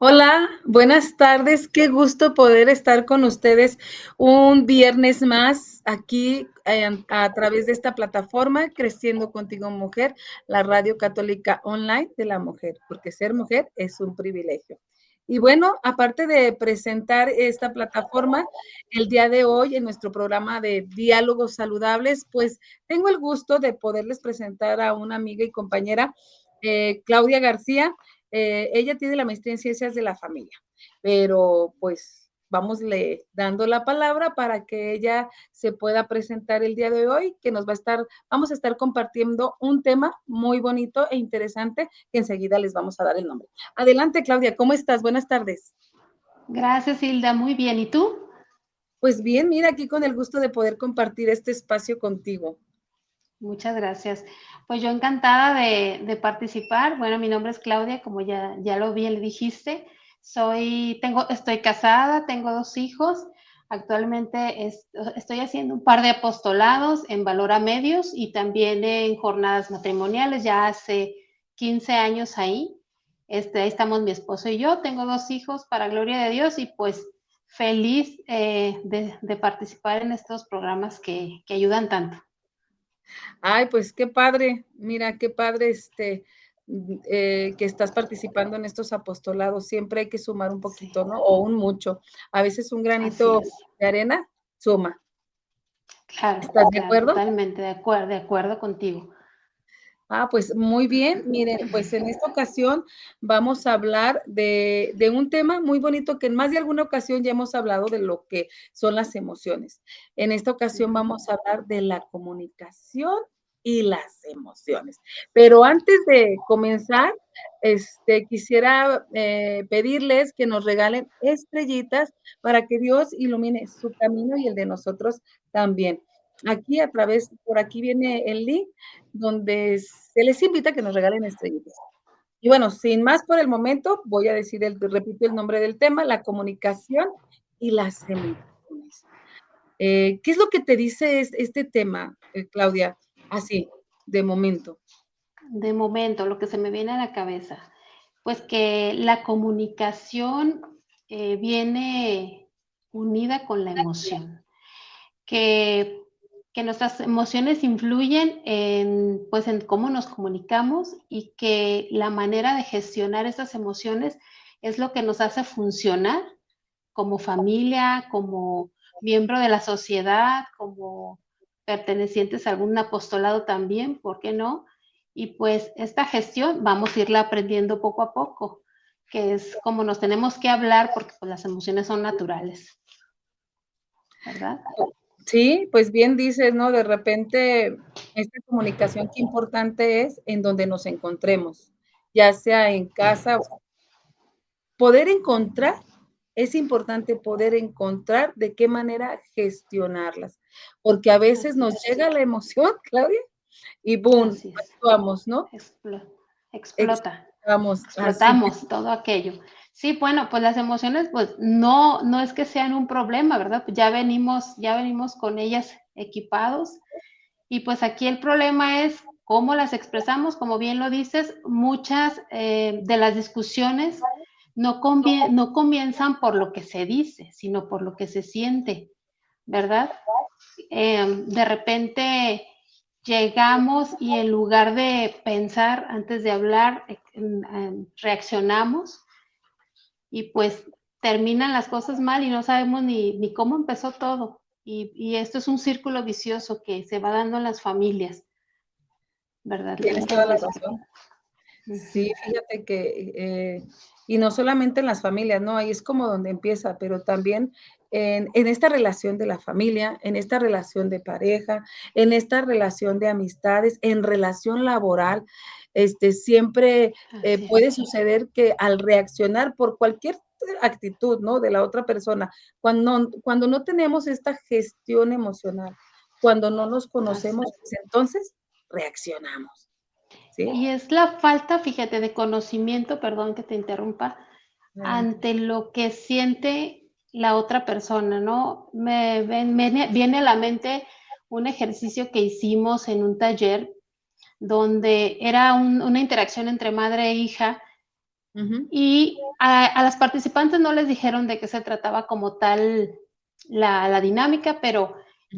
Hola, buenas tardes. Qué gusto poder estar con ustedes un viernes más aquí a través de esta plataforma, Creciendo Contigo Mujer, la radio católica online de la mujer, porque ser mujer es un privilegio. Y bueno, aparte de presentar esta plataforma, el día de hoy en nuestro programa de Diálogos Saludables, pues tengo el gusto de poderles presentar a una amiga y compañera, Claudia García. Ella tiene la maestría en ciencias de la familia, pero pues vamosle dando la palabra para que ella se pueda presentar el día de hoy, que vamos a estar compartiendo un tema muy bonito e interesante que enseguida les vamos a dar el nombre. Adelante, Claudia, ¿cómo estás? Buenas tardes. Gracias, Hilda. Muy bien. ¿Y tú? Pues bien, mira, aquí con el gusto de poder compartir este espacio contigo. Muchas gracias. Pues yo encantada de participar. Bueno, mi nombre es Claudia, como ya lo bien le dijiste. Estoy casada, tengo 2 hijos. Actualmente estoy haciendo un par de apostolados en Valora Medios y también en jornadas matrimoniales. Ya hace 15 años ahí. Ahí estamos mi esposo y yo. Tengo 2 hijos para gloria de Dios y pues feliz de participar en estos programas que ayudan tanto. Ay, pues qué padre, mira, qué padre que estás participando en estos apostolados. Siempre hay que sumar un Sí, poquito, ¿no? O un mucho. A veces un así granito es. de arena suma. Claro, ¿Estás de claro, acuerdo? totalmente de acuerdo contigo. Ah, pues muy bien. Miren, pues en esta ocasión vamos a hablar de un tema muy bonito que en más de alguna ocasión ya hemos hablado de lo que son las emociones. En esta ocasión Ujú. vamos a hablar de la comunicación y las emociones. Pero antes de comenzar, quisiera pedirles que nos regalen estrellitas para que Dios ilumine su camino y el de nosotros también. Por aquí viene el link donde se les invita a que nos regalen estrellitas. Y bueno, sin más por el momento, voy a decir, repito el nombre del tema, la comunicación y las emociones. ¿Qué es lo que te dice este tema, Claudia? Así, de momento. De momento, lo que se me viene a la cabeza, pues que la comunicación viene unida con la emoción, que, que nuestras emociones influyen pues en cómo nos comunicamos y que la manera de gestionar esas emociones es lo que nos hace funcionar como familia, como miembro de la sociedad, como pertenecientes a algún apostolado también, ¿por qué no? Y pues esta gestión vamos a irla aprendiendo poco a poco, que es como nos tenemos que hablar porque pues, las emociones son naturales, ¿verdad? Sí, pues bien dices, ¿no? De repente, esta comunicación, qué importante es en donde nos encontremos, ya sea en casa, poder encontrar, es importante poder encontrar de qué manera gestionarlas, porque a veces Así nos es, llega la emoción, Claudia, y boom, así es. actuamos, ¿no? Explo- explota. Explotamos, así. Explotamos todo aquello. Sí, bueno, pues las emociones, pues no es que sean un problema, ¿verdad? Pues ya venimos con ellas equipados y pues aquí el problema es cómo las expresamos, como bien lo dices, muchas de las discusiones no comienzan por lo que se dice, sino por lo que se siente, ¿verdad? De repente llegamos y en lugar de pensar antes de hablar, reaccionamos y pues terminan las cosas mal y no sabemos ni cómo empezó todo. Y esto es un círculo vicioso que se va dando en las familias, ¿verdad? Tienes toda la razón. Sí, Ujú. fíjate que, y no solamente en las familias, ¿no? Ahí es como donde empieza, pero también en esta relación de la familia, en esta relación de pareja, en esta relación de amistades, en relación laboral, siempre Así puede es, suceder que al reaccionar por cualquier actitud, ¿no? De la otra persona, cuando no tenemos esta gestión emocional, cuando no nos así. conocemos, pues entonces reaccionamos, ¿sí? Y es la falta, fíjate, de conocimiento, perdón que te interrumpa, Adelante. ante lo que siente la otra persona, ¿no? Viene a la mente un ejercicio que hicimos en un taller donde era una interacción entre madre e hija Y a las participantes no les dijeron de qué se trataba como tal la dinámica, pero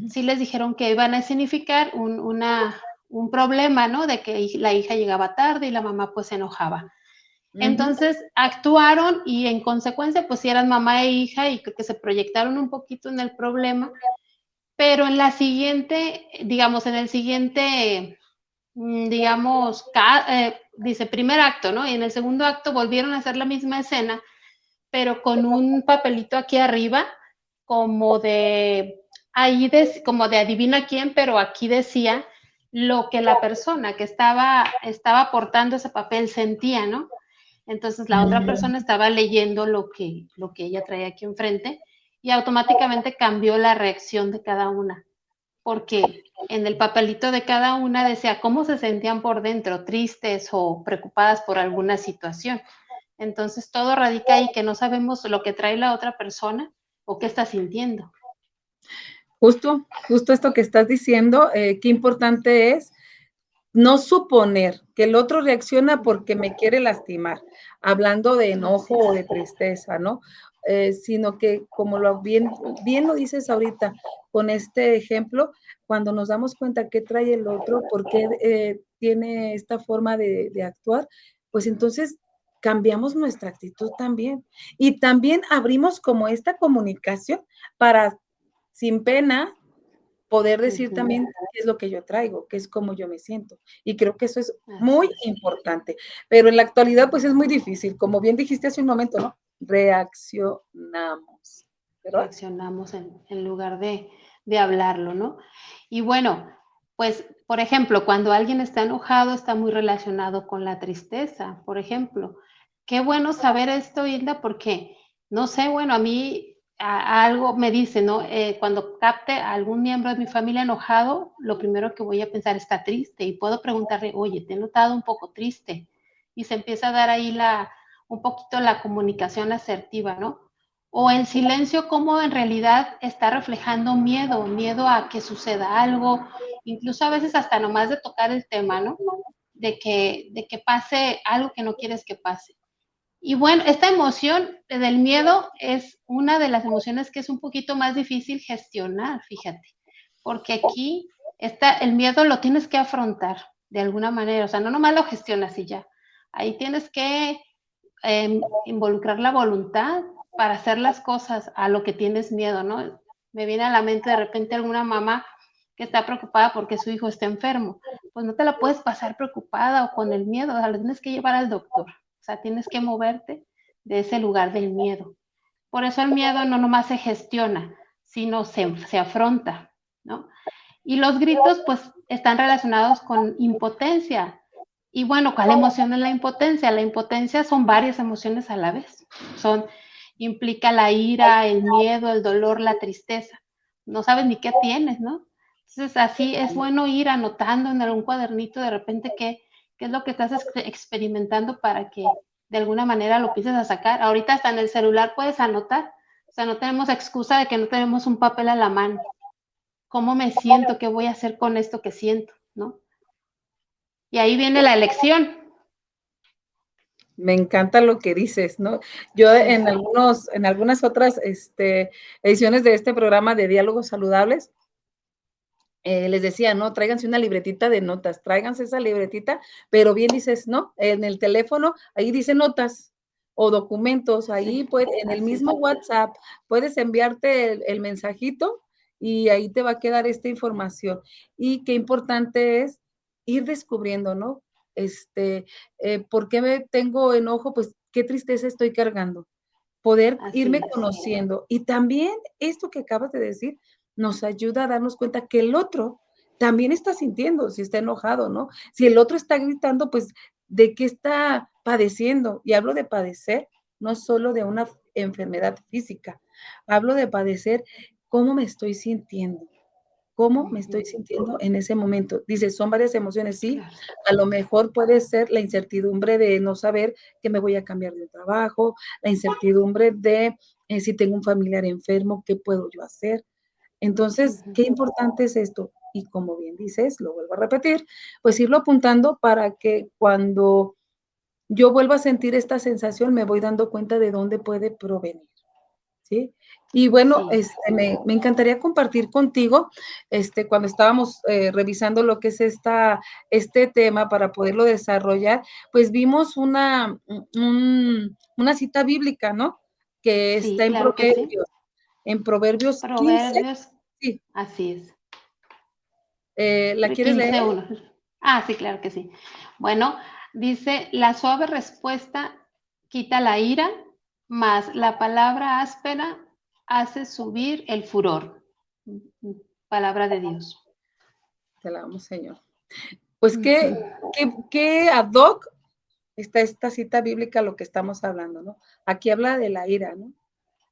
sí les dijeron que iban a escenificar un problema, ¿no? De que la hija llegaba tarde y la mamá pues se enojaba. Entonces actuaron y en consecuencia pues sí eran mamá e hija y creo que se proyectaron un poquito en el problema, pero en la siguiente, digamos, en el siguiente, digamos, dice primer acto, ¿no? Y en el segundo acto volvieron a hacer la misma escena, pero con un papelito aquí arriba, como de, como de adivina quién, pero aquí decía lo que la persona que estaba aportando ese papel sentía, ¿no? Entonces la otra persona estaba leyendo lo que ella traía aquí enfrente y automáticamente cambió la reacción de cada una, porque en el papelito de cada una decía cómo se sentían por dentro, tristes o preocupadas por alguna situación. Entonces todo radica ahí que no sabemos lo que trae la otra persona o qué está sintiendo. Justo esto que estás diciendo, qué importante es no suponer que el otro reacciona porque me quiere lastimar, hablando de enojo o de tristeza, ¿no? Sino que, como bien lo dices ahorita, con este ejemplo, cuando nos damos cuenta qué trae el otro, por qué tiene esta forma de actuar, pues entonces cambiamos nuestra actitud también. Y también abrimos como esta comunicación para, sin pena, poder decir también qué es lo que yo traigo, qué es cómo yo me siento. Y creo que eso es muy importante. Pero en la actualidad, pues es muy difícil. Como bien dijiste hace un momento, ¿no? Reaccionamos. ¿Verdad? Reaccionamos en lugar de hablarlo, ¿no? Y bueno, pues, por ejemplo, cuando alguien está enojado, está muy relacionado con la tristeza, por ejemplo. Qué bueno saber esto, Hilda, porque, no sé, bueno, a mí algo me dice, ¿no? Cuando capte a algún miembro de mi familia enojado, lo primero que voy a pensar está triste y puedo preguntarle, oye, te he notado un poco triste. Y se empieza a dar ahí un poquito la comunicación asertiva, ¿no? O el silencio como en realidad está reflejando miedo, miedo a que suceda algo, incluso a veces hasta nomás de tocar el tema, ¿no? De que pase algo que no quieres que pase. Y bueno, esta emoción del miedo es una de las emociones que es un poquito más difícil gestionar, fíjate, porque aquí el miedo lo tienes que afrontar de alguna manera, o sea, no nomás lo gestionas y ya, ahí tienes que involucrar la voluntad para hacer las cosas a lo que tienes miedo, ¿no? Me viene a la mente de repente alguna mamá que está preocupada porque su hijo está enfermo. Pues no te la puedes pasar preocupada o con el miedo, o sea, lo tienes que llevar al doctor. O sea, tienes que moverte de ese lugar del miedo. Por eso el miedo no nomás se gestiona, sino se afronta, ¿no? Y los gritos, pues, están relacionados con impotencia. Y bueno, ¿cuál emoción es la impotencia? La impotencia son varias emociones a la vez. Implica la ira, el miedo, el dolor, la tristeza. No sabes ni qué tienes, ¿no? Entonces, así es bueno ir anotando en algún cuadernito de repente qué es lo que estás experimentando para que de alguna manera lo empieces a sacar. Ahorita hasta en el celular puedes anotar. O sea, no tenemos excusa de que no tenemos un papel a la mano. ¿Cómo me siento? ¿Qué voy a hacer con esto que siento? ¿No? Y ahí viene la elección. Me encanta lo que dices, ¿no? Yo en algunas otras ediciones de este programa de Diálogos Saludables, les decía, no, tráiganse una libretita de notas, tráiganse esa libretita, pero bien dices, no, en el teléfono, ahí dice notas o documentos, ahí en el mismo WhatsApp, puedes enviarte el mensajito y ahí te va a quedar esta información. Y qué importante es ir descubriendo, ¿no? ¿Por qué me tengo enojo? Pues qué tristeza estoy cargando. Poder irme conociendo. Y también esto que acabas de decir nos ayuda a darnos cuenta que el otro también está sintiendo, si está enojado, ¿no? Si el otro está gritando, pues, ¿de qué está padeciendo? Y hablo de padecer, no solo de una enfermedad física, hablo de padecer cómo me estoy sintiendo. ¿Cómo me estoy sintiendo en ese momento? Dice, son varias emociones, sí. Claro. A lo mejor puede ser la incertidumbre de no saber que me voy a cambiar de trabajo, la incertidumbre de si tengo un familiar enfermo, ¿qué puedo yo hacer? Entonces, qué importante es esto. Y como bien dices, lo vuelvo a repetir, pues irlo apuntando para que cuando yo vuelvo a sentir esta sensación, me voy dando cuenta de dónde puede provenir, ¿sí? Y bueno, Sí, me encantaría compartir contigo, cuando estábamos revisando lo que es este tema para poderlo desarrollar, pues vimos una cita bíblica, ¿no? Que está sí, claro que sí. En Proverbios 15, Proverbios, sí, así es. ¿la quieres leer? 15:1. Ah, sí, claro que sí. Bueno, dice, la suave respuesta quita la ira, mas la palabra áspera hace subir el furor. Palabra de Dios. Te alabamos, Señor. Pues Ujú. qué ad hoc está esta cita bíblica lo que estamos hablando, ¿no? Aquí habla de la ira, ¿no?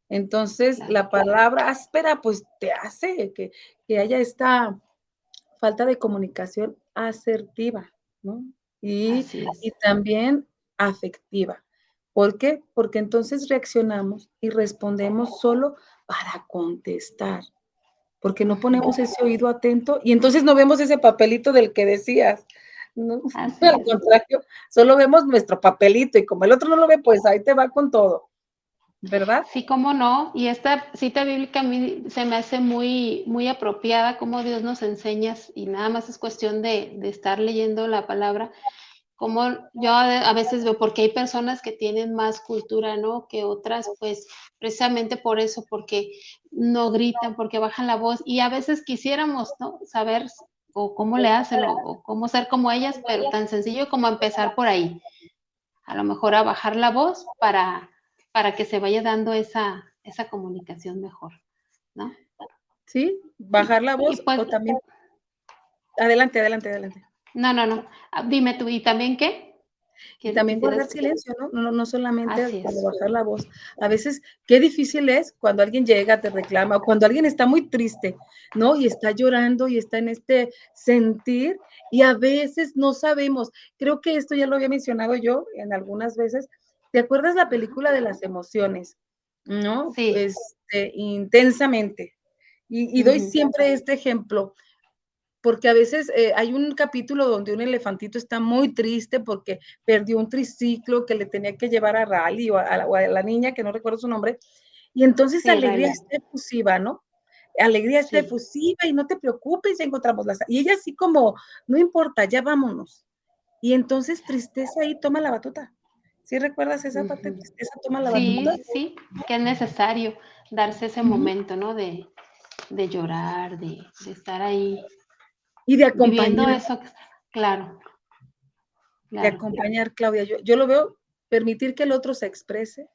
Entonces, Claro, la palabra áspera, pues te hace que haya esta falta de comunicación asertiva, ¿no? Y, así es. y también afectiva. ¿Por qué? Porque entonces reaccionamos y respondemos solo para contestar, porque no Ujú. ponemos ese oído atento y entonces no vemos ese papelito del que decías, ¿no? Así Al es. contrario, solo vemos nuestro papelito y como el otro no lo ve, pues ahí te va con todo, ¿verdad? Sí, cómo no. Y esta cita bíblica a mí se me hace muy, muy apropiada, como Dios nos enseña, y nada más es cuestión de estar leyendo la palabra. Como yo a veces veo, porque hay personas que tienen más cultura, ¿no? Que otras, pues precisamente por eso, porque no gritan, porque bajan la voz, y a veces quisiéramos, ¿no? Saber o cómo le hacen o cómo ser como ellas, pero tan sencillo como empezar por ahí. A lo mejor a bajar la voz para que se vaya dando esa comunicación mejor, ¿no? ¿Sí? Y, Bajar la y voz pues, o también, adelante, adelante, adelante. no, no, no. Dime tú, ¿y también qué? Y también guardar Quisieras, silencio, ¿no? No solamente así como es. bajar la voz. A veces, qué difícil es cuando alguien llega, te reclama, o cuando alguien está muy triste, ¿no? Y está llorando y está en este sentir, y a veces no sabemos. Creo que esto ya lo había mencionado yo en algunas veces. ¿Te acuerdas la Ajá. película de las emociones? ¿No? Sí. Intensamente. Y doy Ujú. siempre este ejemplo porque a veces hay un capítulo donde un elefantito está muy triste porque perdió un triciclo que le tenía que llevar a Rally o a la niña, que no recuerdo su nombre, y entonces Sí, alegría Riley. está efusiva, ¿no? Alegría está Sí. efusiva y no te preocupes, ya encontramos la... Y ella así como, no importa, ya vámonos. Y entonces tristeza ahí toma la batuta. ¿Sí recuerdas esa parte? Ujú. Tristeza toma la batuta. Sí, sí, que es necesario darse ese Ujú. momento, ¿no? De llorar, de estar ahí Y de viviendo acompañar, eso. Claro, de claro. acompañar, Claudia. Yo lo veo, permitir que el otro se exprese,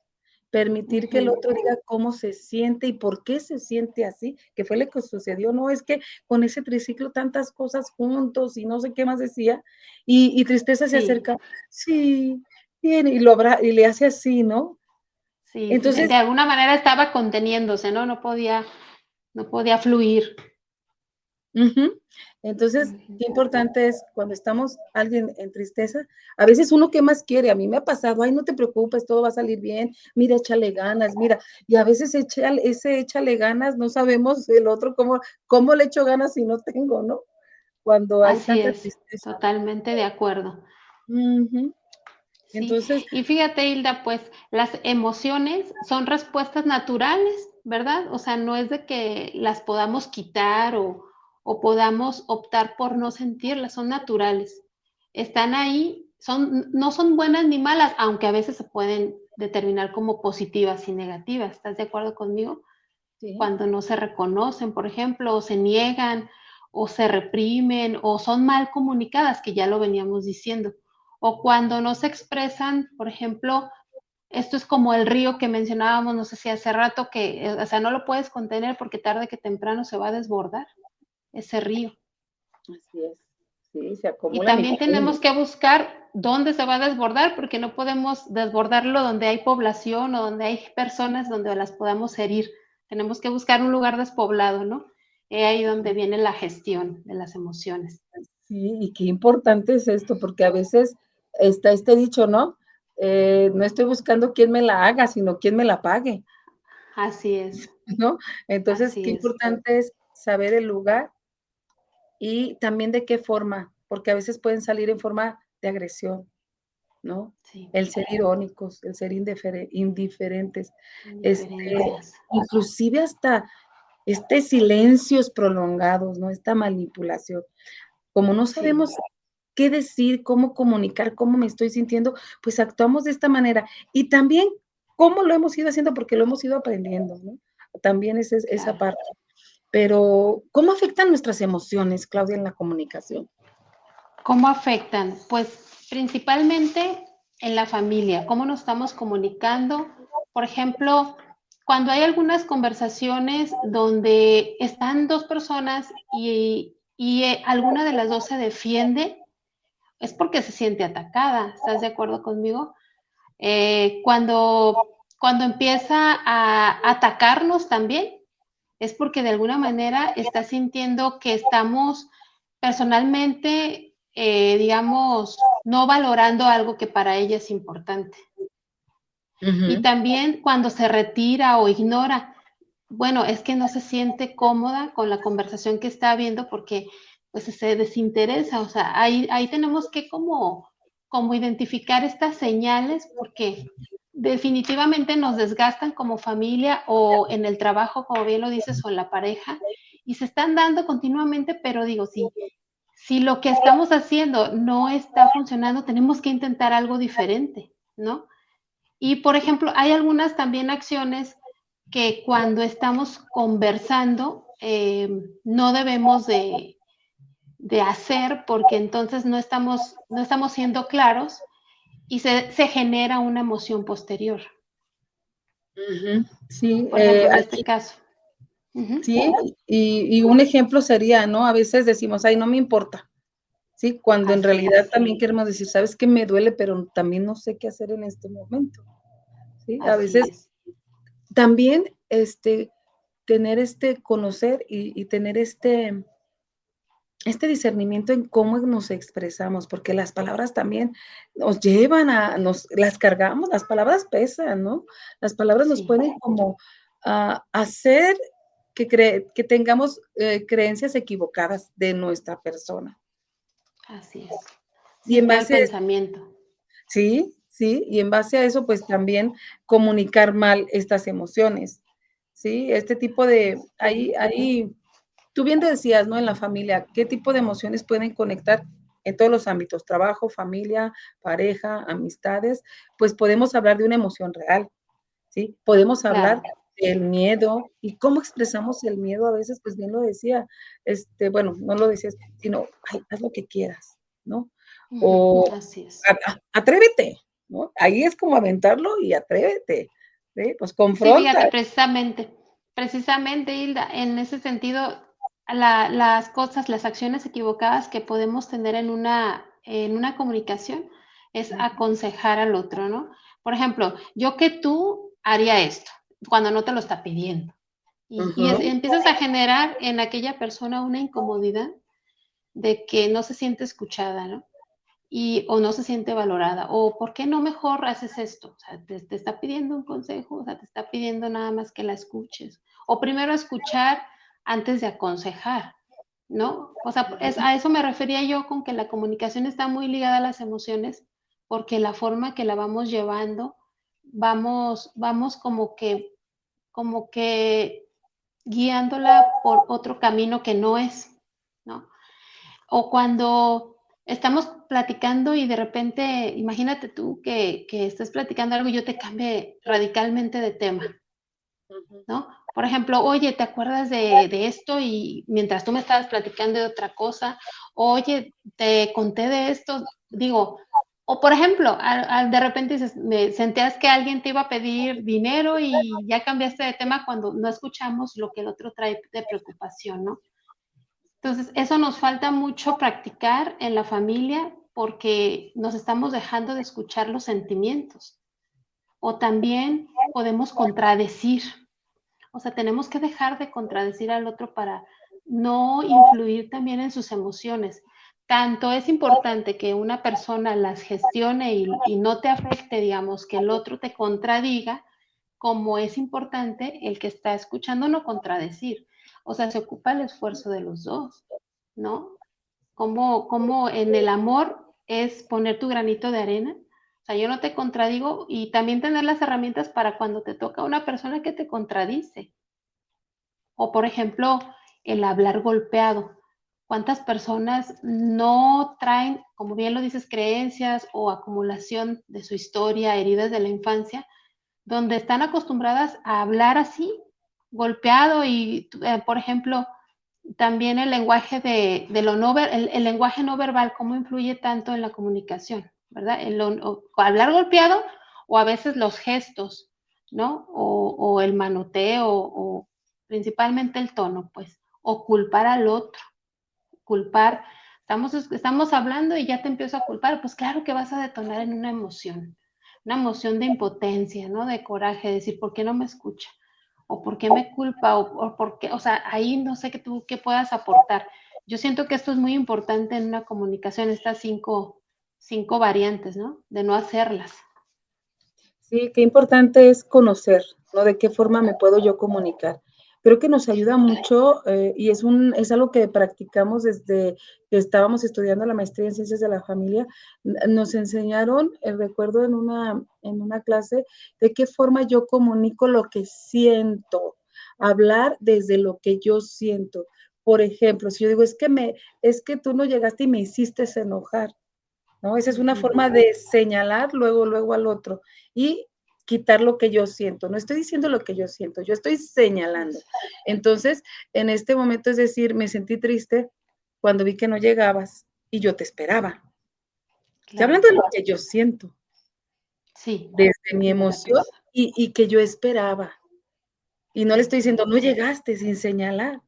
permitir que el Ujú. otro diga cómo se siente y por qué se siente así, que fue lo que sucedió, no es que con ese triciclo tantas cosas juntos y no sé qué más decía, y tristeza se Sí, acerca, sí, bien, y le hace así, ¿no? sí, sí, de Entonces, alguna manera estaba conteniéndose, ¿no? No podía fluir. ujú. Entonces, Ujú. qué importante es cuando estamos alguien en tristeza, a veces uno que más quiere, a mí me ha pasado, ay, no te preocupes, todo va a salir bien, mira, échale ganas, mira, y a veces ese échale ganas, no sabemos el otro cómo le echo ganas si no tengo, ¿no? Cuando hay Así tanta es, tristeza. totalmente de acuerdo. Ujú. Sí, Entonces, y fíjate, Hilda, pues las emociones son respuestas naturales, ¿verdad? O sea, no es de que las podamos quitar o podamos optar por no sentirlas, son naturales. Están ahí, no son buenas ni malas, aunque a veces se pueden determinar como positivas y negativas. ¿Estás de acuerdo conmigo? sí, Cuando no se reconocen, por ejemplo, o se niegan, o se reprimen, o son mal comunicadas, que ya lo veníamos diciendo, o cuando no se expresan, por ejemplo, esto es como el río que mencionábamos, no sé si hace rato, que, o sea, no lo puedes contener porque tarde que temprano se va a desbordar ese río. así es. Sí, se Y acumulan y también tenemos que buscar dónde se va a desbordar, porque no podemos desbordarlo donde hay población o donde hay personas donde las podamos herir. Tenemos que buscar un lugar despoblado, ¿no? Ahí donde viene la gestión de las emociones. sí, y qué importante es esto, porque a veces está este dicho, ¿no? No estoy buscando quién me la haga, sino quién me la pague. Así es, ¿No? Entonces, así qué es. importante es saber el lugar y también de qué forma, porque a veces pueden salir en forma de agresión, ¿no? Sí, El ser irónicos, el ser indiferentes, indiferencias. inclusive hasta silencios prolongados, ¿no? Esta manipulación. Como no Sí, sabemos qué decir, cómo comunicar, cómo me estoy sintiendo, pues actuamos de esta manera. Y también cómo lo hemos ido haciendo, porque lo hemos ido aprendiendo, ¿no? También esa claro. parte. Pero, ¿cómo afectan nuestras emociones, Claudia, en la comunicación? ¿Cómo afectan? Pues principalmente en la familia, cómo nos estamos comunicando. Por ejemplo, cuando hay algunas conversaciones donde están dos personas y alguna de las dos se defiende, es porque se siente atacada. ¿Estás de acuerdo conmigo? Cuando empieza a atacarnos también, es porque de alguna manera está sintiendo que estamos personalmente, digamos, no valorando algo que para ella es importante. Y Ujú, también cuando se retira o ignora, bueno, es que no se siente cómoda con la conversación que está viendo porque pues se desinteresa, o sea, ahí tenemos que como identificar estas señales porque definitivamente nos desgastan como familia o en el trabajo, como bien lo dices, o en la pareja, y se están dando continuamente, pero digo, si lo que estamos haciendo no está funcionando, tenemos que intentar algo diferente, ¿no? Y, por ejemplo, hay algunas también acciones que cuando estamos conversando, no debemos de hacer, porque entonces no estamos siendo claros y se genera una emoción posterior. ujú. Sí, Por ejemplo, en este aquí caso. Ujú. sí, y un ejemplo sería, ¿no? A veces decimos: "Ay, no me importa", ¿sí? Cuando en Así realidad es, también queremos decir: "¿Sabes qué? Me duele, pero también no sé qué hacer en este momento", ¿sí? A así veces es. también, tener conocer y tener discernimiento en cómo nos expresamos, porque las palabras también nos llevan nos las cargamos, las palabras pesan, ¿no? Las palabras nos Sí, pueden como, hacer que tengamos, creencias equivocadas de nuestra persona. así es. Y Sí, en está el base pensamiento. sí, sí, y en base a eso, pues, también comunicar mal estas emociones, ¿sí? Este tipo de tú bien decías, ¿no? En la familia, ¿qué tipo de emociones pueden conectar en todos los ámbitos? Trabajo, familia, pareja, amistades, pues podemos hablar de una emoción real, ¿sí? Podemos hablar Claro. del miedo y cómo expresamos el miedo a veces, pues bien lo decía, bueno, no lo decías, sino: "Ay, haz lo que quieras", ¿no? Ujú, O así es. atrévete, ¿no? Ahí es como aventarlo y atrévete, ¿sí? Pues Sí, confronta. fíjate, precisamente, Hilda, en ese sentido, las cosas, las acciones equivocadas que podemos tener en una comunicación es aconsejar al otro, ¿no? Por ejemplo, yo que tú haría esto, cuando no te lo está pidiendo. Ujú, Empiezas a generar en aquella persona una incomodidad de que no se siente escuchada, ¿no? O no se siente valorada, o ¿por qué no mejor haces esto? O sea, te está pidiendo un consejo, o sea, te está pidiendo nada más que la escuches. O primero escuchar antes de aconsejar, ¿no? O sea, a eso me refería yo con que la comunicación está muy ligada a las emociones, porque la forma que la vamos llevando, vamos como que guiándola por otro camino que no es, ¿no? O cuando estamos platicando y de repente, imagínate tú que estés platicando algo y yo te cambie radicalmente de tema, ujú. ¿no? Por ejemplo, oye, ¿te acuerdas de esto? Y mientras tú me estabas platicando de otra cosa, oye, te conté de esto, digo, o por ejemplo, de repente dices, me sentías que alguien te iba a pedir dinero y ya cambiaste de tema cuando no escuchamos lo que el otro trae de preocupación, ¿no? Entonces, eso nos falta mucho practicar en la familia porque nos estamos dejando de escuchar los sentimientos. O también podemos contradecir. O sea, tenemos que dejar de contradecir al otro para no influir también en sus emociones. Tanto es importante que una persona las gestione y no te afecte, digamos, que el otro te contradiga, como es importante el que está escuchando no contradecir. O sea, se ocupa el esfuerzo de los dos, ¿no? Como en el amor es poner tu granito de arena, O sea, yo no te contradigo y también tener las herramientas para cuando te toca una persona que te contradice. O, por ejemplo, el hablar golpeado. ¿Cuántas personas no traen, como bien lo dices, creencias o acumulación de su historia, heridas de la infancia, donde están acostumbradas a hablar así, golpeado y, por ejemplo, también el lenguaje de lo no el lenguaje no verbal, cómo influye tanto en la comunicación, ¿verdad? O hablar golpeado o a veces los gestos, ¿no? O el manoteo o principalmente el tono, pues, o culpar al otro, culpar, estamos hablando y ya te empiezo a culpar, pues claro que vas a detonar en una emoción de impotencia, ¿no? De coraje, de decir, ¿por qué no me escucha? O por qué me culpa, o por qué, o sea, ahí no sé que tú qué puedas aportar. Yo siento que esto es muy importante en una comunicación, estas cinco variantes, ¿no? De no hacerlas. Sí, qué importante es conocer, ¿no? De qué forma me puedo yo comunicar. Creo que nos ayuda mucho y es algo que practicamos desde que estábamos estudiando la maestría en ciencias de la familia. Nos enseñaron, recuerdo en una clase, de qué forma yo comunico lo que siento, hablar desde lo que yo siento. Por ejemplo, si yo digo, es que tú no llegaste y me hiciste enojar, ¿no? Esa es una forma de señalar luego, luego al otro y quitar lo que yo siento. No estoy diciendo lo que yo siento, yo estoy señalando. Entonces, en este momento, es decir, me sentí triste cuando vi que no llegabas y yo te esperaba. Estoy Claro. hablando de lo que yo siento, Sí, desde mi primera emoción persona. y que yo esperaba. Y no le estoy diciendo, no llegaste sin señalar,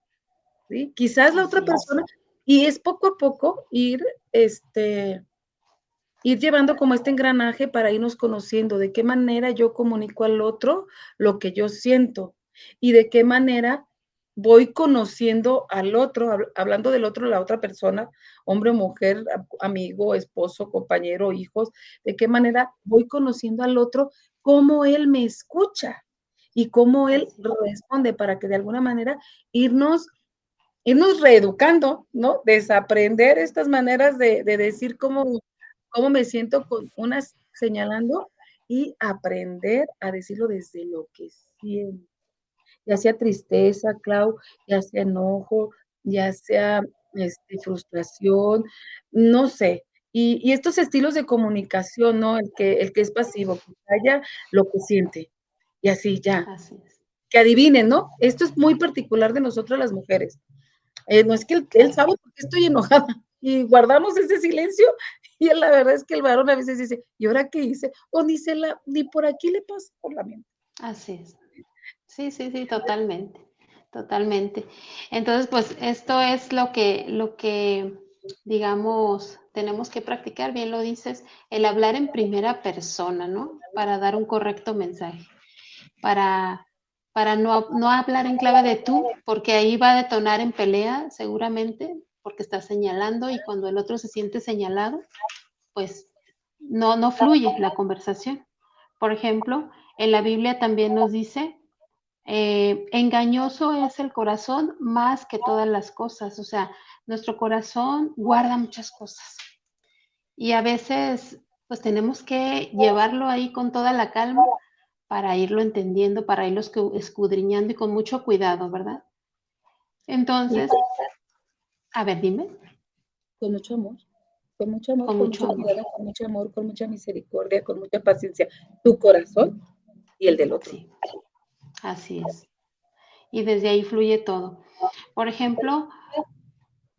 ¿sí? Quizás la otra Así es. persona, y es poco a poco ir llevando como este engranaje para irnos conociendo de qué manera yo comunico al otro lo que yo siento y de qué manera voy conociendo al otro, hablando del otro, la otra persona, hombre o mujer, amigo, esposo, compañero, hijos, de qué manera voy conociendo al otro, cómo él me escucha y cómo él Así es. responde para que de alguna manera irnos reeducando, ¿no? Desaprender estas maneras de decir cómo me siento con unas señalando y aprender a decirlo desde lo que siento, ya sea tristeza, Clau, ya sea enojo, ya sea, frustración, no sé. Y estos estilos de comunicación, ¿no? El que es pasivo, que calla lo que siente, y así ya, Así es. que adivinen, ¿no? Esto es muy particular de nosotras las mujeres. No es que él Claro. sabe por qué estoy enojada y guardamos ese silencio y la verdad es que el varón a veces dice, ¿y ahora qué hice? O ni por aquí le pasa por la mente. Así es. Sí, sí, sí, totalmente, totalmente. Entonces, pues esto es lo que, digamos, tenemos que practicar, bien lo dices, el hablar en primera persona, ¿no? Para dar un correcto mensaje, para, para no hablar en clave de tú, porque ahí va a detonar en pelea seguramente, porque estás señalando y cuando el otro se siente señalado, pues no fluye la conversación. Por ejemplo, en la Biblia también nos dice engañoso es el corazón más que todas las cosas, o sea, nuestro corazón guarda muchas cosas y a veces pues tenemos que llevarlo ahí con toda la calma para irlo entendiendo, para irlo escudriñando y con mucho cuidado, ¿verdad? Y Entonces, a ver, dime, con mucho amor, con mucho amor, con con mucho mucho amor. cuidado, con mucho amor, con mucha misericordia, con mucha paciencia, tu corazón y el del otro. Sí, así es. Y desde ahí fluye todo. Por ejemplo,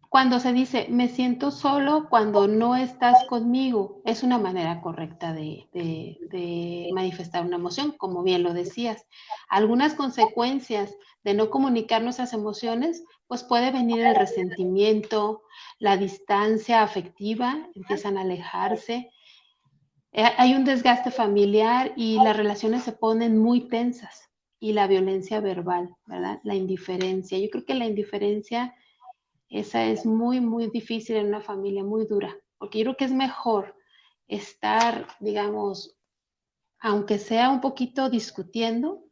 cuando se dice, me siento solo cuando no estás conmigo, es una manera correcta de manifestar una emoción, como bien lo decías. Algunas consecuencias de no comunicar nuestras emociones, pues puede venir el resentimiento, la distancia afectiva, empiezan a alejarse, hay un desgaste familiar y las relaciones se ponen muy tensas y la violencia verbal, ¿verdad? La indiferencia. Yo creo que la indiferencia esa es muy, muy difícil en una familia, muy dura, porque yo creo que es mejor estar, digamos, aunque sea un poquito discutiendo,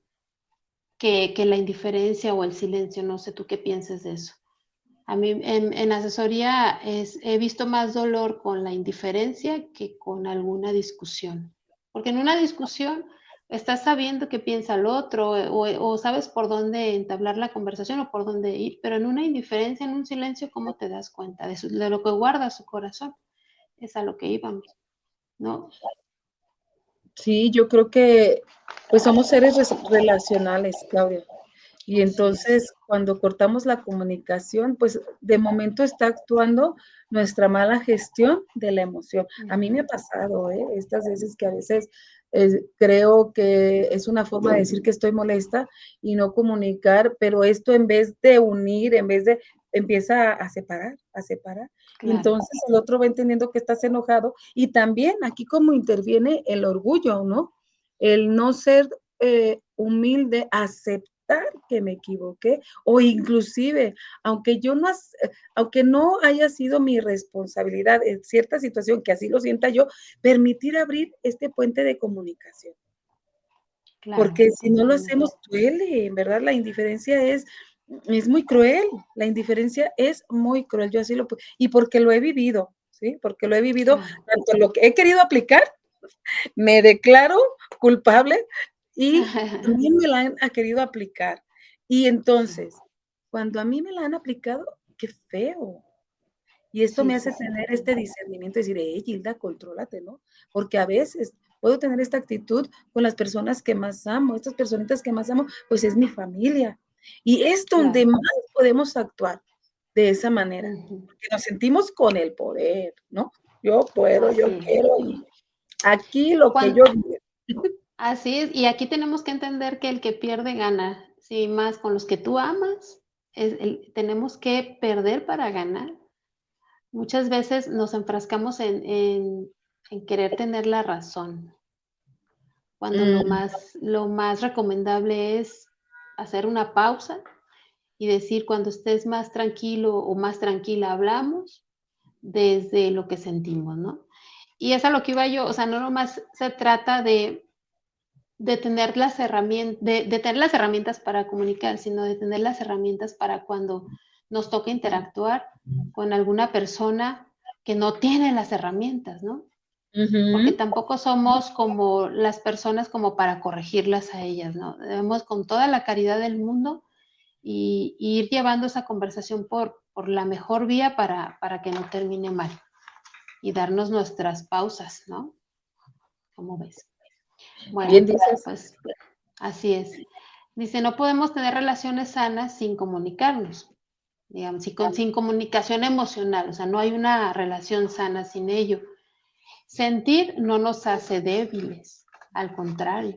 que la indiferencia o el silencio. No sé tú qué pienses de eso. A mí en asesoría he visto más dolor con la indiferencia que con alguna discusión. Porque en una discusión estás sabiendo qué piensa el otro o sabes por dónde entablar la conversación o por dónde ir, pero en una indiferencia, en un silencio, ¿cómo te das cuenta de lo que guarda su corazón? Es a lo que íbamos, ¿no? Sí, yo creo que pues somos seres relacionales, Claudia. Y Así es. entonces, cuando cortamos la comunicación, pues de momento está actuando nuestra mala gestión de la emoción. A mí me ha Ujú. pasado, estas veces que a veces creo que es una forma de decir que estoy molesta y no comunicar, pero esto en vez de unir, en vez de, empieza a separar, a separar. Y Claro, entonces el otro va entendiendo que estás enojado y también aquí como interviene el orgullo, ¿no? El no ser humilde, aceptar que me equivoqué o inclusive, aunque yo no, aunque no haya sido mi responsabilidad en cierta situación, que así lo sienta yo, permitir abrir este puente de comunicación. claro, Porque si no lo totalmente. hacemos, duele, en verdad, la indiferencia es muy cruel, la indiferencia es muy cruel, yo así lo, y porque lo he vivido, ¿sí? Porque lo he vivido, Claro. tanto lo que he querido aplicar, me declaro culpable y también me la han querido aplicar. Y Sí, entonces, cuando a mí me la han aplicado, qué feo. Y esto sí, me sí, hace sí, tener este totalmente. discernimiento, decir, Gilda, contrólate, ¿no? Porque a veces puedo tener esta actitud con las personas que más amo, estas personitas que más amo, pues es mi familia. Y es donde Claro. más podemos actuar de esa manera, Ujú. porque nos sentimos con el poder, ¿no? Yo puedo, yo Así es. quiero, y aquí lo que Cuan yo diga. Así es, y aquí tenemos que entender que el que pierde gana, sí, más con los que tú amas, tenemos que perder para ganar. Muchas veces nos enfrascamos en querer tener la razón, cuando Mm, lo más recomendable es hacer una pausa y decir cuando estés más tranquilo o más tranquila hablamos desde lo que sentimos, ¿no? Y es a lo que iba yo, o sea, no nomás se trata de tener las herramientas, de tener las herramientas para comunicar, sino de tener las herramientas para cuando nos toca interactuar con alguna persona que no tiene las herramientas, ¿no? Porque ujú. tampoco somos como las personas como para corregirlas a ellas, ¿no? Debemos con toda la caridad del mundo y ir llevando esa conversación por la mejor vía para que no termine mal y darnos nuestras pausas, ¿no? ¿Cómo ves? Bien Bueno, dices. pues así es. Dice, no podemos tener relaciones sanas sin comunicarnos, digamos, sin comunicación emocional, o sea, no hay una relación sana sin ello. Sentir no nos hace débiles, al contrario,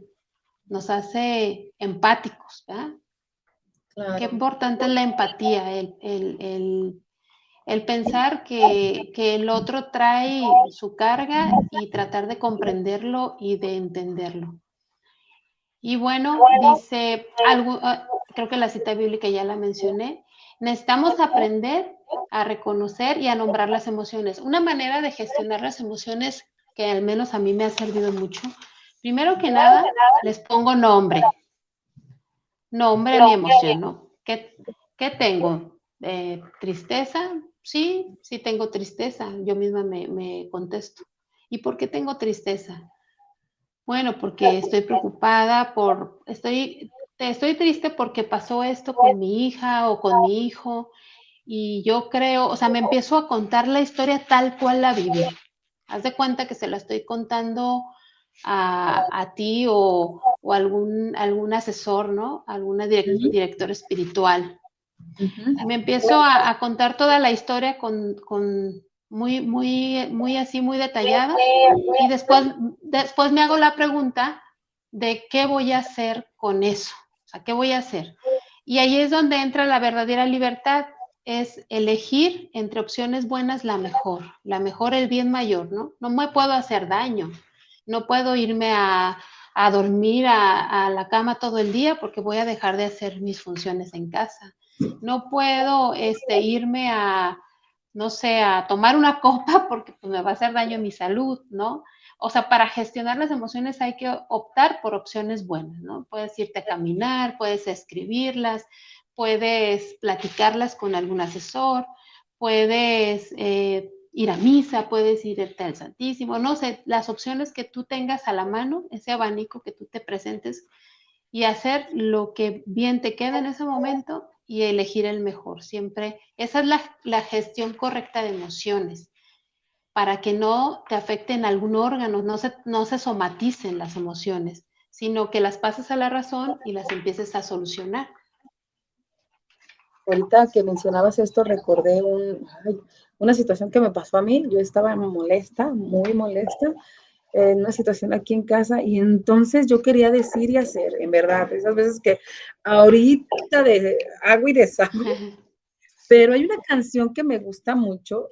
nos hace empáticos, ¿verdad? Qué Claro. importante es la empatía, el pensar que el otro trae su carga y tratar de comprenderlo y de entenderlo. Y bueno, dice, algo, creo que la cita bíblica ya la mencioné, necesitamos aprender a reconocer y a nombrar las emociones. Una manera de gestionar las emociones que al menos a mí me ha servido mucho, primero que nada, les pongo nombre a mi emoción, ¿no? ¿Qué tengo? ¿Tristeza? Sí, sí tengo tristeza. Yo misma me contesto. ¿Y por qué tengo tristeza? Bueno, porque estoy preocupada estoy triste porque pasó esto con mi hija o con mi hijo y yo creo, o sea, me empiezo a contar la historia tal cual la viví. Haz de cuenta que se la estoy contando a ti o algún asesor, ¿no? Alguna Ujú, director espiritual. ujú. Y me empiezo a contar toda la historia con muy así, muy detallada. Y después me hago la pregunta de qué voy a hacer con eso. O sea, ¿qué voy a hacer? Y ahí es donde entra la verdadera libertad, es elegir entre opciones buenas la mejor, el bien mayor, ¿no? No me puedo hacer daño, no puedo irme a dormir a la cama todo el día porque voy a dejar de hacer mis funciones en casa. No puedo irme no sé, a tomar una copa porque pues, me va a hacer daño a mi salud, ¿no? o sea, para gestionar las emociones hay que optar por opciones buenas, ¿no? Puedes irte a caminar, puedes escribirlas, puedes platicarlas con algún asesor, puedes ir a misa, puedes irte al Santísimo, no sé, las opciones que tú tengas a la mano, ese abanico que tú te presentes y hacer lo que bien te queda en ese momento y elegir el mejor. Siempre, esa es la gestión correcta de emociones, para que no te afecten algún órgano, no se somaticen las emociones, sino que las pases a la razón y las empieces a solucionar. Ahorita que mencionabas esto, recordé una situación que me pasó a mí. Yo estaba molesta, muy molesta, en una situación aquí en casa, y entonces yo quería decir y hacer, en verdad, esas veces que ahorita de hago y deshago. Pero hay una canción que me gusta mucho,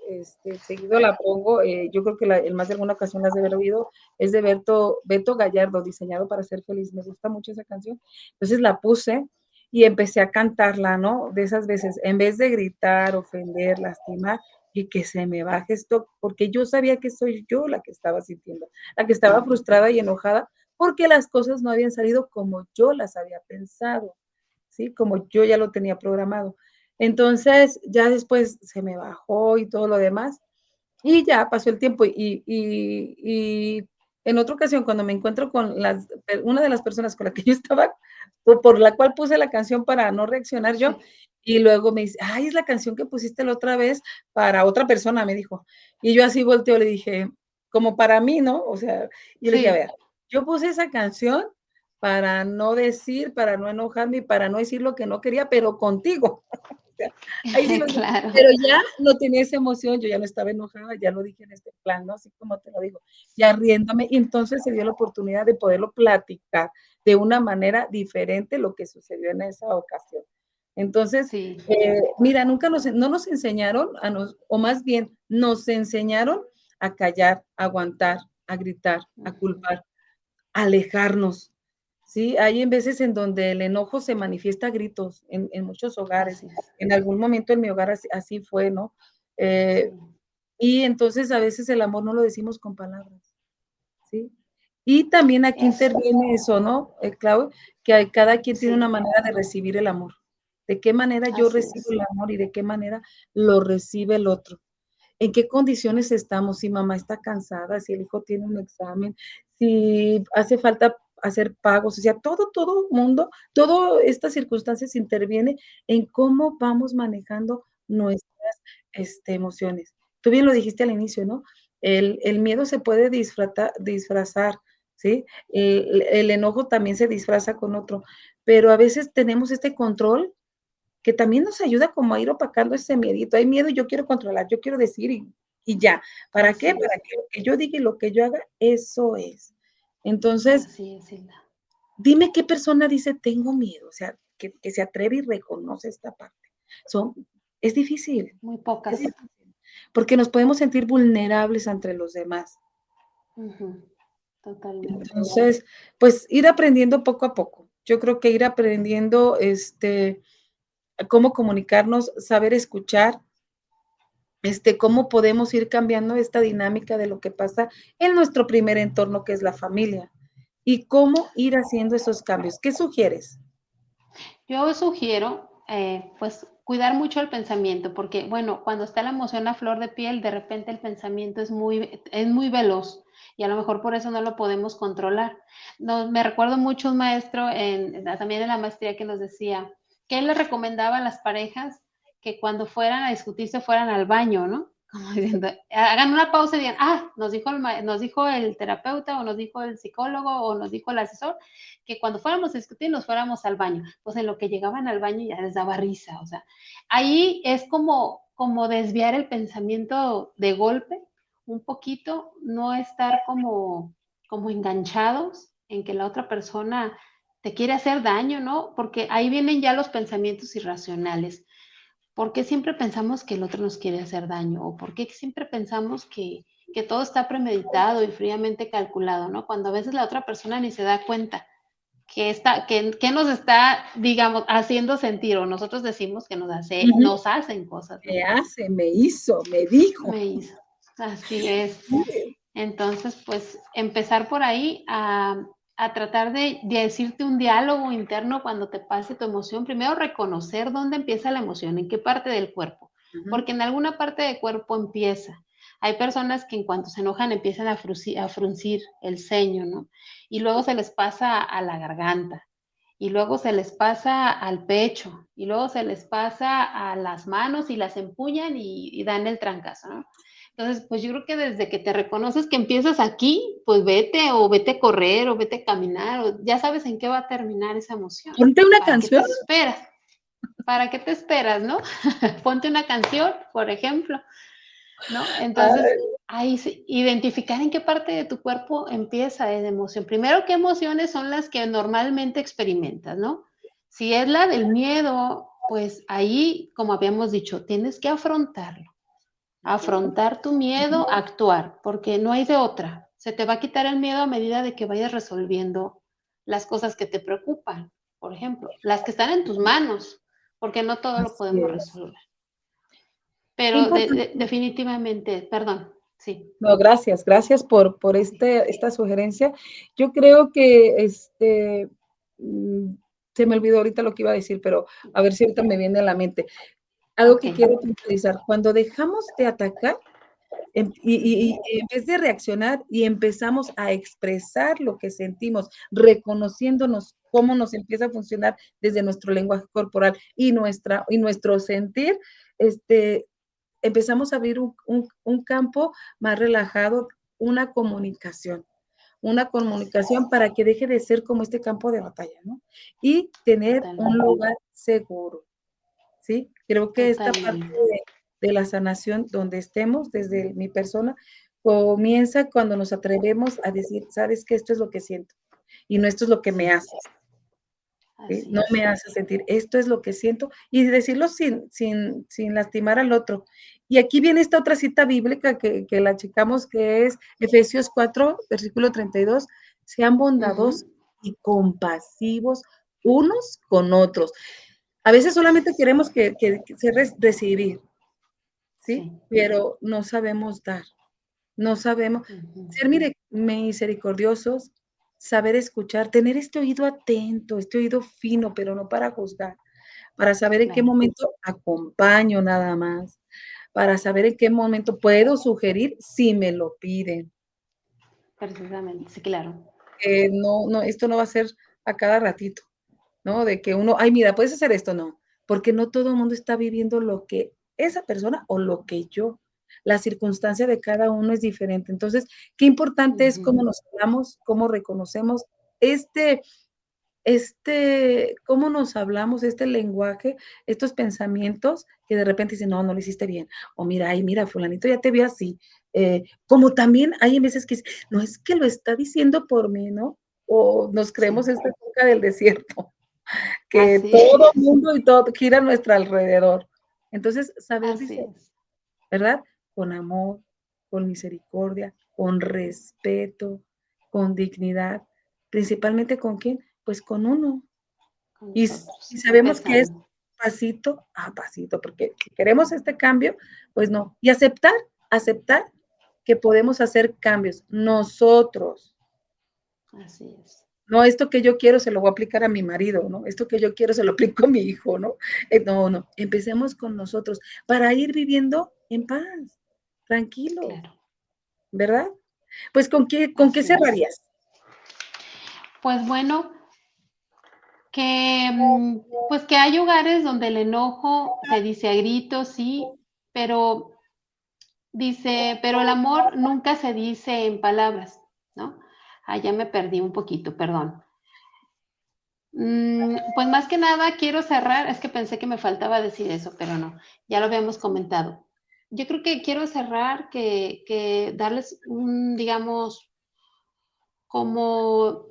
seguido la pongo, yo creo que en más de alguna ocasión la has de haber oído, es de Beto Gallardo, Diseñado para ser feliz. Me gusta mucho esa canción. Entonces la puse y empecé a cantarla, ¿no? De esas veces, en vez de gritar, ofender, lastimar, y que se me baje esto, porque yo sabía que soy yo la que estaba sintiendo, la que estaba frustrada y enojada, porque las cosas no habían salido como yo las había pensado, ¿sí? Como yo ya lo tenía programado. Entonces, ya después se me bajó y todo lo demás, y ya pasó el tiempo. Y en otra ocasión, cuando me encuentro con una de las personas con la que yo estaba, por la cual puse la canción para no reaccionar yo, y luego me dice, ay, es la canción que pusiste la otra vez para otra persona, me dijo. Y yo así volteo, le dije, como para mí, ¿no? O sea, y le dije, a Sí. ver, yo puse esa canción para no decir, para no enojarme y para no decir lo que no quería, pero contigo. Ahí sí lo dije, Claro. pero ya no tenía esa emoción, yo ya no estaba enojada, ya lo dije en este plan, ¿no? Así como te lo digo, ya riéndome, y entonces se dio la oportunidad de poderlo platicar de una manera diferente lo que sucedió en esa ocasión. Entonces, Sí. mira, no nos enseñaron, o más bien, nos enseñaron a callar, a aguantar, a gritar, a culpar, a alejarnos. Sí, hay en veces en donde el enojo se manifiesta a gritos en muchos hogares. Así es. En algún momento en mi hogar así fue, ¿no? Sí. Eh, y entonces a veces el amor no lo decimos con palabras, ¿sí? Y también aquí Es, interviene eso, ¿no, Clau? Que cada quien tiene una sí, manera de recibir el amor. ¿De qué manera yo así recibo es. el amor y de qué manera lo recibe el otro? ¿En qué condiciones estamos? Si mamá está cansada, si el hijo tiene un examen, si hace falta hacer pagos, o sea, todo mundo, todas estas circunstancias interviene en cómo vamos manejando nuestras emociones. Tú bien lo dijiste al inicio, ¿no? El miedo se puede disfrazar, ¿sí? El enojo también se disfraza con otro, pero a veces tenemos este control que también nos ayuda como a ir opacando ese miedito. Hay miedo y yo quiero controlar, yo quiero decir y ya. ¿Para qué? Así Para es. que lo que yo diga y lo que yo haga, eso es. Entonces, Así es, Hilda. dime qué persona dice tengo miedo, o sea, que se atreve y reconoce esta parte. Son, es difícil, Muy es pocas. difícil, porque nos podemos sentir vulnerables entre los demás. Ujú. Totalmente. Entonces, pues ir aprendiendo poco a poco. Yo creo que ir aprendiendo, cómo comunicarnos, saber escuchar, cómo podemos ir cambiando esta dinámica de lo que pasa en nuestro primer entorno, que es la familia, y cómo ir haciendo esos cambios. ¿Qué sugieres? Yo sugiero, pues, cuidar mucho el pensamiento, porque, bueno, cuando está la emoción a flor de piel, de repente el pensamiento es muy veloz y a lo mejor por eso no lo podemos controlar. No, me recuerdo mucho un maestro también en la maestría que nos decía que él le recomendaba a las parejas que cuando fueran a discutir se fueran al baño, ¿no? Como diciendo, hagan una pausa y digan, nos dijo el terapeuta o nos dijo el psicólogo o nos dijo el asesor que cuando fuéramos a discutir nos fuéramos al baño. Pues en lo que llegaban al baño ya les daba risa, o sea, ahí es como desviar el pensamiento de golpe un poquito, no estar como enganchados en que la otra persona te quiere hacer daño, ¿no? Porque ahí vienen ya los pensamientos irracionales. ¿Por qué siempre pensamos que el otro nos quiere hacer daño? ¿O por qué siempre pensamos que todo está premeditado y fríamente calculado, ¿no? Cuando a veces la otra persona ni se da cuenta que nos está, digamos, haciendo sentir, o nosotros decimos que Ujú. nos hacen cosas, ¿no? Me hace, me hizo, me dijo. Me hizo. Así es. Entonces, pues empezar por ahí a tratar de decirte un diálogo interno cuando te pase tu emoción. Primero, reconocer dónde empieza la emoción, en qué parte del cuerpo, porque en alguna parte del cuerpo empieza. Hay personas que en cuanto se enojan empiezan a fruncir el ceño, ¿no? Y luego se les pasa a la garganta, y luego se les pasa al pecho, y luego se les pasa a las manos y las empuñan y dan el trancazo, ¿no? Entonces, pues yo creo que desde que te reconoces que empiezas aquí, pues vete a correr o vete a caminar, o ya sabes en qué va a terminar esa emoción. Ponte una ¿Para qué te canción. esperas? ¿Para qué te esperas, no? Ponte una canción, por ejemplo, ¿no? Entonces, Ay, ahí identificar en qué parte de tu cuerpo empieza esa emoción. Primero, qué emociones son las que normalmente experimentas, ¿no? Si es la del miedo, pues ahí, como habíamos dicho, tienes que afrontar tu miedo, actuar, porque no hay de otra. Se te va a quitar el miedo a medida de que vayas resolviendo las cosas que te preocupan, por ejemplo, las que están en tus manos, porque no todo lo así podemos es. resolver. Qué Pero importante. definitivamente, perdón, sí. No, gracias, gracias por esta sugerencia. Yo creo que mm, se me olvidó ahorita lo que iba a decir, pero a ver si ahorita me viene a la mente. Algo Ok. que quiero puntualizar, cuando dejamos de atacar y en vez de reaccionar y empezamos a expresar lo que sentimos, reconociéndonos cómo nos empieza a funcionar desde nuestro lenguaje corporal y nuestro sentir, este, empezamos a abrir un campo más relajado, una comunicación para que deje de ser como este campo de batalla, ¿no? Y tener un Totalmente, lugar seguro, ¿sí? Creo que esta parte totalmente. de la sanación donde estemos, desde mi persona, comienza cuando nos atrevemos a decir, sabes que esto es lo que siento y no esto es lo que me Sí, hace. ¿Sí? así No es. me hace sentir, esto es lo que siento, y decirlo sin lastimar al otro. Y aquí viene esta otra cita bíblica que la checamos, que es Efesios 4, versículo 32, sean bondadosos Ujú. y compasivos unos con otros. A veces solamente queremos recibir, ¿sí? Sí. Pero no sabemos dar. No sabemos Ujú. ser misericordiosos, saber escuchar, tener este oído atento, este oído fino, pero no para juzgar, para saber en qué Claro, momento acompaño nada más, para saber en qué momento puedo sugerir si me lo piden. precisamente, sí, claro. No, esto no va a ser a cada ratito, ¿no? De que uno, ay, mira, puedes hacer esto, no, porque no todo el mundo está viviendo lo que esa persona o lo que yo. La circunstancia de cada uno es diferente. Entonces, qué importante es Ujú. cómo nos hablamos, cómo reconocemos este, cómo nos hablamos, este lenguaje, estos pensamientos que de repente dicen, no, no lo hiciste bien. O mira, ay, mira, fulanito ya te vio así. Como también hay veces que no es que lo está diciendo por mí, ¿no? O nos creemos Sí, esta época del desierto que así, todo el mundo y todo gira a nuestro alrededor. Entonces, saber así dice, es. ¿verdad? Con amor, con misericordia, con respeto, con dignidad, principalmente con quién, pues con uno. Con Y nosotros, sabemos que es empezando. pasito a pasito, porque si queremos este cambio, pues no. Y aceptar que podemos hacer cambios nosotros. Así es. No, esto que yo quiero se lo voy a aplicar a mi marido, ¿no? Esto que yo quiero se lo aplico a mi hijo, ¿no? No, empecemos con nosotros para ir viviendo en paz, tranquilos, Claro, ¿verdad? Pues, ¿con qué así es. cerrarías? Pues bueno, que pues que hay hogares donde el enojo se dice a gritos, sí, pero dice, pero el amor nunca se dice en palabras, ¿no? Ah, ya me perdí un poquito, perdón. Pues más que nada quiero cerrar, es que pensé que me faltaba decir eso, pero no, ya lo habíamos comentado. Yo creo que quiero cerrar, que darles un, digamos, como,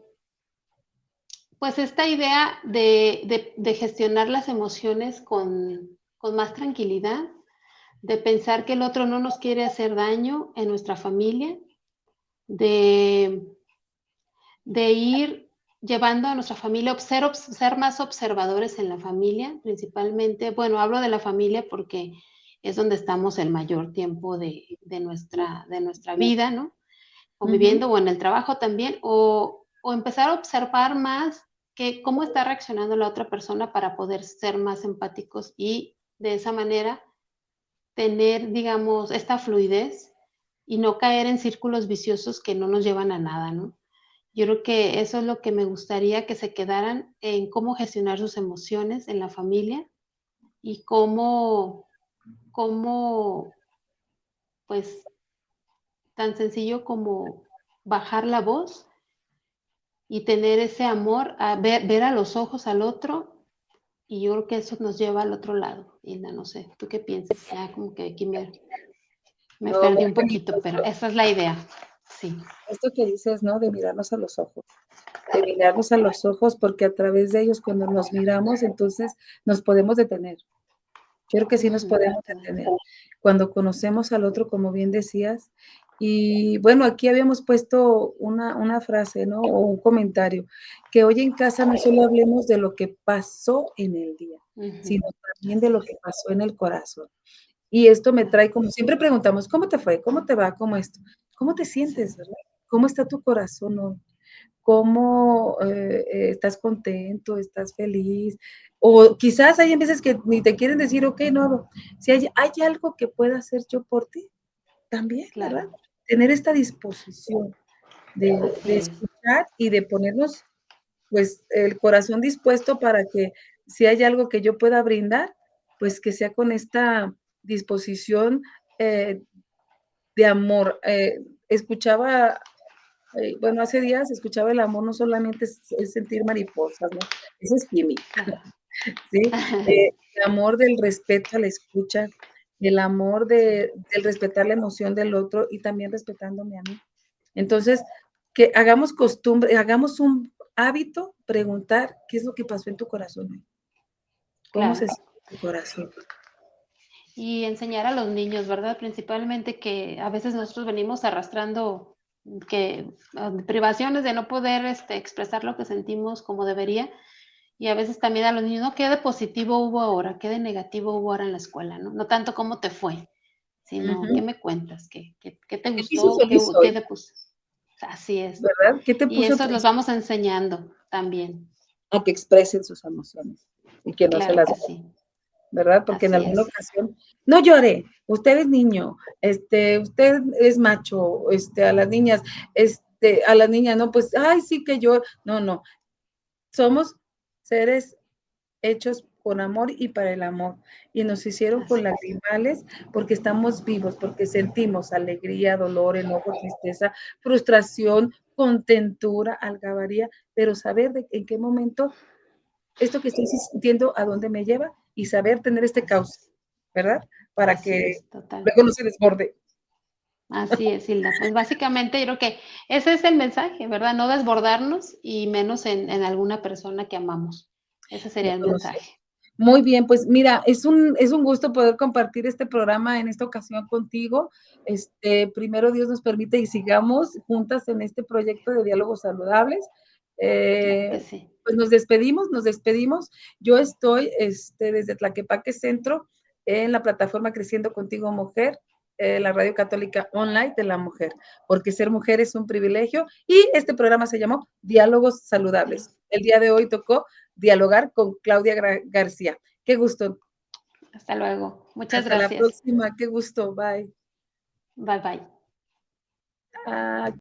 pues esta idea de gestionar las emociones con más tranquilidad, de pensar que el otro no nos quiere hacer daño en nuestra familia, de ir llevando a nuestra familia, ser más observadores en la familia, principalmente, bueno, hablo de la familia porque es donde estamos el mayor tiempo de nuestra vida, ¿no? o viviendo, o en el trabajo también, o empezar a observar más cómo está reaccionando la otra persona para poder ser más empáticos y de esa manera tener, digamos, esta fluidez y no caer en círculos viciosos que no nos llevan a nada, ¿no? Yo creo que eso es lo que me gustaría que se quedaran en cómo gestionar sus emociones en la familia y cómo, pues, tan sencillo como bajar la voz y tener ese amor, a ver a los ojos al otro, y yo creo que eso nos lleva al otro lado. Hilda, no sé, ¿tú qué piensas? Ya como que aquí me No, perdí muy un bonito poquito, pero esa es la idea. Sí. esto que dices, ¿no? De mirarnos a los ojos. De mirarnos a los ojos, porque a través de ellos, cuando nos miramos, entonces nos podemos detener. Yo creo que sí nos podemos detener. Cuando conocemos al otro, como bien decías, y bueno, aquí habíamos puesto una frase, ¿no? O un comentario, que hoy en casa no solo hablemos de lo que pasó en el día, sino también de lo que pasó en el corazón. Y esto me trae, como siempre preguntamos, ¿cómo te fue? ¿Cómo te va? ¿Cómo esto? ¿Cómo te sientes, verdad? ¿Cómo está tu corazón hoy? ¿Cómo estás contento? ¿Estás feliz? O quizás hay veces que ni te quieren decir, ok, no, si hay algo que pueda hacer yo por ti, también, ¿verdad? Claro, Tener esta disposición de así es. escuchar y de ponernos, pues, el corazón dispuesto para que si hay algo que yo pueda brindar, pues que sea con esta disposición eh, de amor. Escuchaba bueno, hace días escuchaba el amor no solamente es sentir mariposas, ¿no? Eso es química, Claro. ¿sí? El amor del respeto a la escucha, el amor Sí, del respetar la emoción del otro y también respetándome a mí. Entonces, que hagamos costumbre, hagamos un hábito preguntar qué es lo que pasó en tu corazón hoy, cómo se claro. siente tu corazón. Y enseñar a los niños, ¿verdad? Principalmente que a veces nosotros venimos arrastrando privaciones de no poder expresar lo que sentimos como debería. Y a veces también a los niños, ¿no? ¿Qué de positivo hubo ahora? ¿Qué de negativo hubo ahora en la escuela? No, no tanto cómo te fue, sino qué Ujú. me cuentas, qué te ¿Qué te hizo gustó, feliz qué hoy? de así es. ¿Verdad? ¿Qué te Y puso eso los triste? vamos enseñando también. A que expresen sus emociones y que no se Claro las que sí, ¿verdad? Porque en así alguna es. ocasión, no llore, usted es niño, usted es macho, a las niñas, no, pues, ay, sí que yo, no, no, somos seres hechos con amor y para el amor, y nos hicieron con Así es. lagrimales porque estamos vivos, porque sentimos alegría, dolor, enojo, tristeza, frustración, contentura, algarabía, pero saber en qué momento esto que estoy sintiendo, a dónde me lleva y saber tener este Así cauce, es. ¿verdad? Para Así que es, total. luego no se desborde. Así es, Hilda. Pues básicamente yo creo que ese es el mensaje, ¿verdad? No desbordarnos y menos en alguna persona que amamos. Ese De sería el conocer. mensaje. Muy bien, pues mira, es un gusto poder compartir este programa en esta ocasión contigo. Primero Dios nos permite y sigamos juntas en este proyecto de diálogos saludables. Claro que Eh, sí. pues nos despedimos, nos despedimos. Yo estoy desde Tlaquepaque Centro en la plataforma Creciendo Contigo Mujer, la radio católica online de la mujer, porque ser mujer es un privilegio y este programa se llamó Diálogos Saludables. El día de hoy tocó dialogar con Claudia García. Qué gusto. Hasta luego. Muchas Hasta la gracias. próxima. Qué gusto. Bye. Bye bye. Ah,